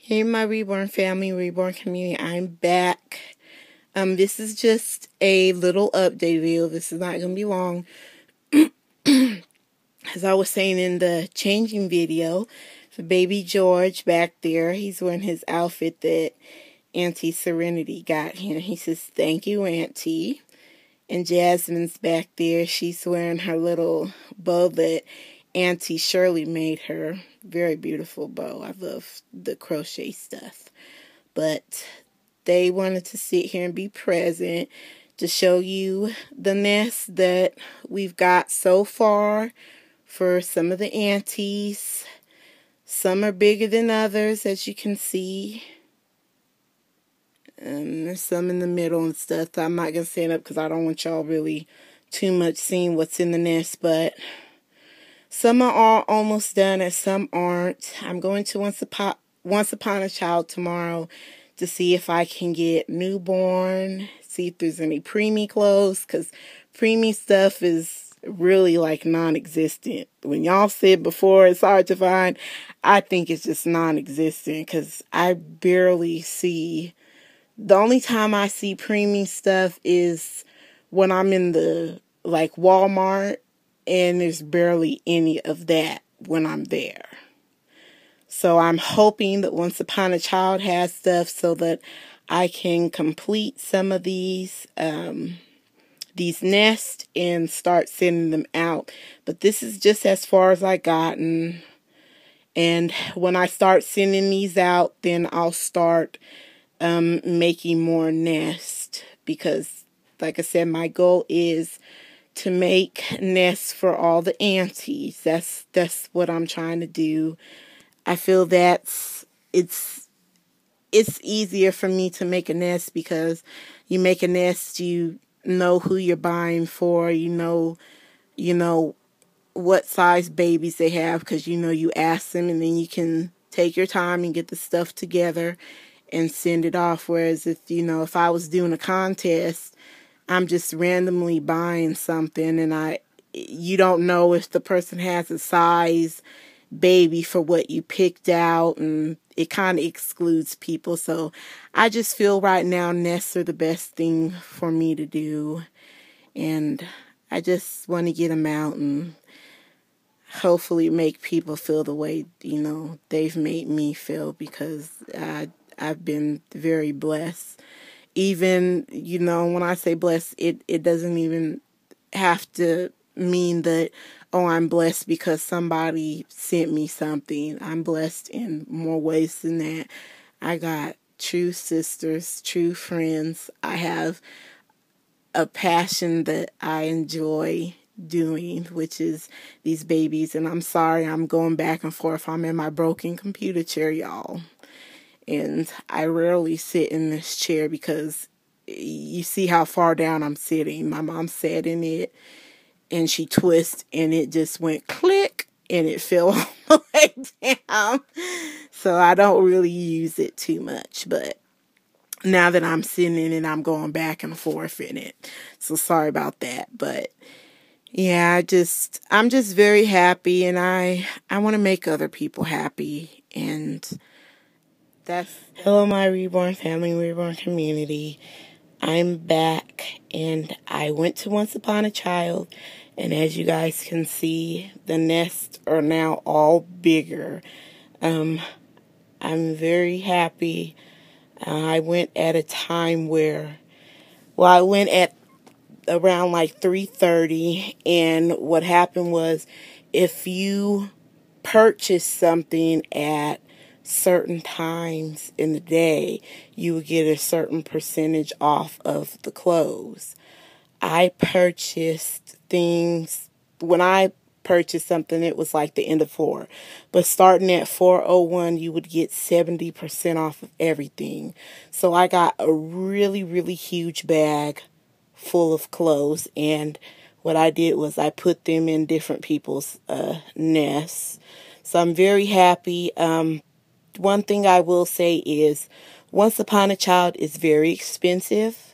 Hey, my Reborn family, Reborn community, I'm back. This is just a little update video. This is not going to be long. As I was saying in the changing video, for baby George back there, he's wearing his outfit that Auntie Serenity got him. He says, "Thank you, Auntie." And Jasmine's back there. She's wearing her little bow that Auntie Shirley made her. Very beautiful bow. I love the crochet stuff. But they wanted to sit here and be present to show you the nest that we've got so far for some of the aunties. Some are bigger than others, as you can see. There's some in the middle and stuff. I'm not going to stand up because I don't want y'all really too much seeing what's in the nest. But some are all almost done and some aren't. I'm going to Once Upon a Child tomorrow to see if I can get newborn, see if there's any preemie clothes, because preemie stuff is really like non-existent. When y'all said before it's hard to find, I think it's just non-existent because I barely see. The only time I see preemie stuff is when I'm in the like Walmart, and there's barely any of that when I'm there. So I'm hoping that Once Upon a Child has stuff so that I can complete some of these nests and start sending them out. But this is just as far as I gotten. And when I start sending these out, then I'll start making more nests. Because, like I said, my goal is to make nests for all the aunties. That's what I'm trying to do. I feel it's easier for me to make a nest because you make a nest, you know who you're buying for, you know what size babies they have because you ask them, and then you can take your time and get the stuff together and send it off. Whereas if I was doing a contest, I'm just randomly buying something and you don't know if the person has a size baby for what you picked out, and it kind of excludes people. So I just feel right now nests are the best thing for me to do, and I just want to get them out and hopefully make people feel the way they've made me feel, because I've been very blessed. Even when I say blessed, it doesn't even have to mean that, oh, I'm blessed because somebody sent me something. I'm blessed in more ways than that. I got true sisters, true friends. I have a passion that I enjoy doing, which is these babies. And I'm sorry I'm going back and forth. I'm in my broken computer chair, y'all. And I rarely sit in this chair because you see how far down I'm sitting. My mom sat in it, and she twisted, and it just went click, and it fell all the way down. So I don't really use it too much, but now that I'm sitting in it, I'm going back and forth in it. So sorry about that, but yeah, I'm just very happy, and I want to make other people happy, and hello, my Reborn family, Reborn community. I'm back, and I went to Once Upon a Child, and as you guys can see, the nests are now all bigger. I'm very happy. I went at a time I went at around like 3:30, and what happened was, if you purchase something at certain times in the day, you would get a certain percentage off of the clothes. I purchased things, when I purchased something, it was like the end of 4. But starting at 4:01, you would get 70% off of everything. So I got a really, really huge bag full of clothes, and what I did was I put them in different people's nests. So I'm very happy. One thing I will say is Once Upon a Child is very expensive.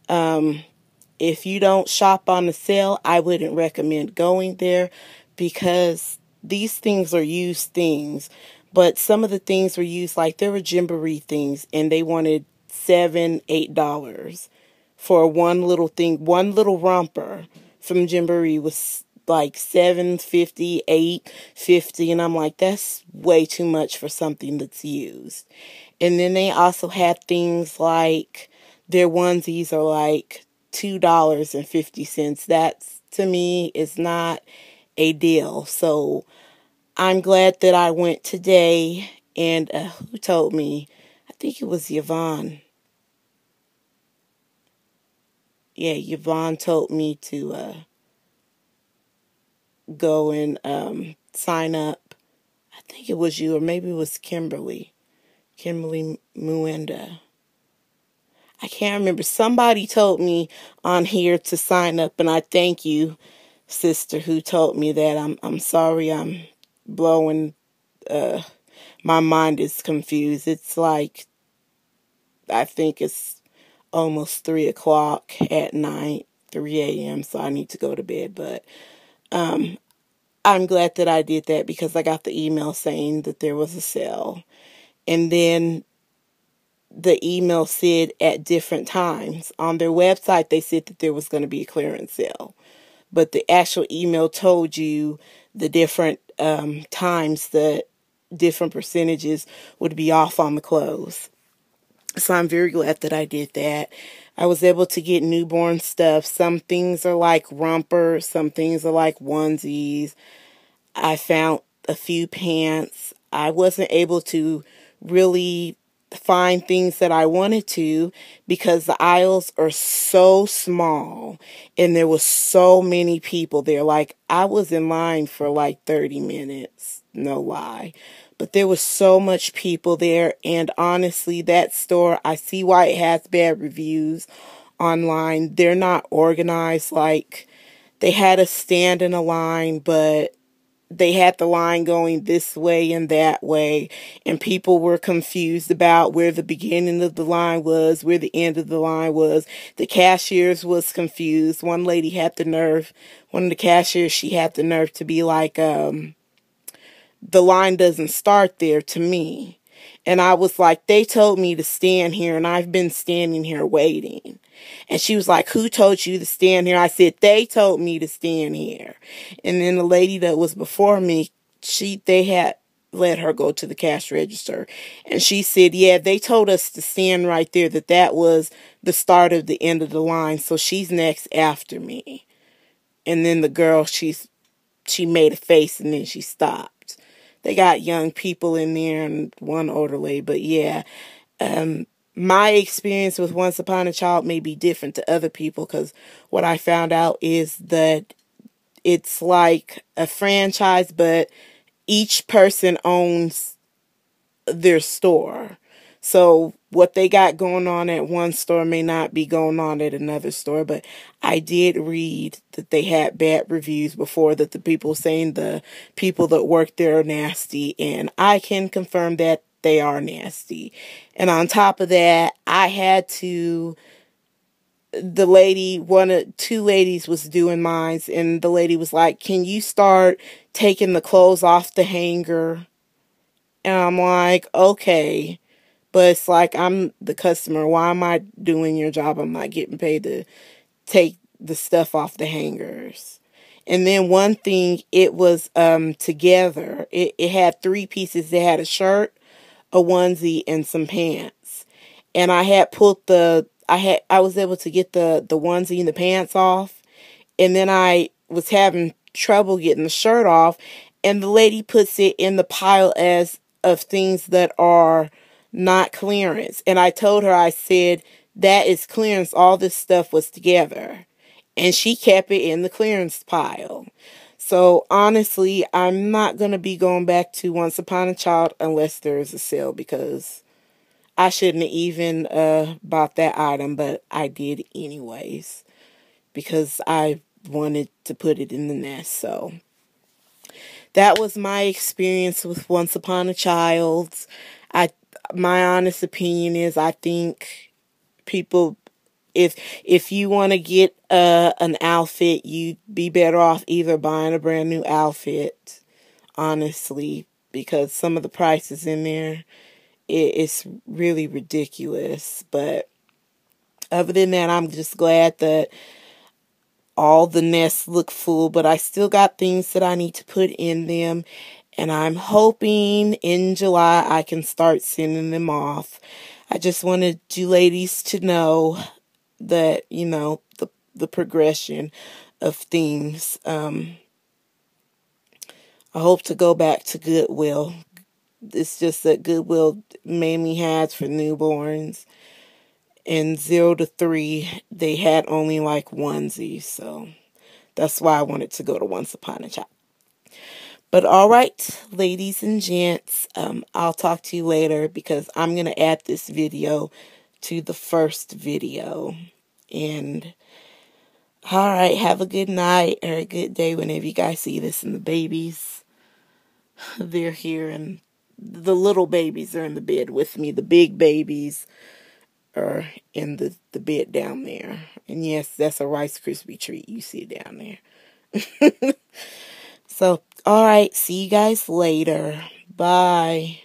If you don't shop on the sale, I wouldn't recommend going there, because these things are used things. But some of the things were used, like there were Gymboree things, and they wanted $7, $8 for one little thing. One little romper from Gymboree was like $7.50, $8.50, and I'm like, that's way too much for something that's used. And then they also had things like their onesies are like $2.50. That's, to me, is not a deal. So I'm glad that I went today, and who told me? I think it was Yvonne. Yeah, Yvonne told me to go and sign up. I think it was you, or maybe it was Kimberly. Kimberly Muenda. I can't remember. Somebody told me on here to sign up, and I thank you, sister, who told me that. I'm sorry I'm blowing, my mind is confused. It's like, I think it's almost 3 o'clock at night, 3 a.m., so I need to go to bed. But I'm glad that I did that, because I got the email saying that there was a sale. And then the email said at different times. On their website, they said that there was going to be a clearance sale. But the actual email told you the different times that different percentages would be off on the clothes. So I'm very glad that I did that. I was able to get newborn stuff. Some things are like rompers. Some things are like onesies. I found a few pants. I wasn't able to really find things that I wanted to, because the aisles are so small and there was so many people there. Like, I was in line for like 30 minutes, no lie. But there was so much people there, and honestly, that store, I see why it has bad reviews online. They're not organized. Like, they had us stand in a line, but they had the line going this way and that way, and people were confused about where the beginning of the line was, where the end of the line was. The cashiers was confused. One lady had the nerve, one of the cashiers, she had the nerve to be like, the line doesn't start there to me. And I was like, they told me to stand here, and I've been standing here waiting. And she was like, who told you to stand here? I said, they told me to stand here. And then the lady that was before me, they had let her go to the cash register. And she said, yeah, they told us to stand right there, that was the start of the end of the line. So she's next after me. And then the girl, she made a face, and then she stopped. They got young people in there and one older lady. But yeah, my experience with Once Upon a Child may be different to other people, because what I found out is that it's like a franchise, but each person owns their store. So what they got going on at one store may not be going on at another store. But I did read that they had bad reviews before, that the people saying the people that work there are nasty. And I can confirm that they are nasty. And on top of that, two ladies was doing mines, and the lady was like, can you start taking the clothes off the hanger? And I'm like, okay. But it's like, I'm the customer. Why am I doing your job? I'm not getting paid to take the stuff off the hangers. And then one thing, it was together. It had 3 pieces. It had a shirt, a onesie, and some pants. And I was able to get the onesie and the pants off. And then I was having trouble getting the shirt off. And the lady puts it in the pile of things that are not clearance. And I told her, I said, that is clearance. All this stuff was together. And she kept it in the clearance pile. So honestly, I'm not going to be going back to Once Upon a Child unless there is a sale, because I shouldn't have even bought that item, but I did anyways, because I wanted to put it in the nest. So that was my experience with Once Upon a Child. My honest opinion is, I think people, if you want to get an outfit, you'd be better off either buying a brand new outfit, honestly, because some of the prices in there, it's really ridiculous. But other than that, I'm just glad that all the nests look full, but I still got things that I need to put in them. And I'm hoping in July I can start sending them off. I just wanted you ladies to know that, you know, the progression of things. I hope to go back to Goodwill. It's just that Goodwill mainly has for newborns. And 0 to 3, they had only like onesies. So that's why I wanted to go to Once Upon a Child. But all right, ladies and gents, I'll talk to you later because I'm going to add this video to the first video. And all right, have a good night or a good day whenever you guys see this. And the babies, they're here, and the little babies are in the bed with me. The big babies are in the bed down there. And yes, that's a Rice Krispie treat. You see it down there. So, all right, see you guys later. Bye.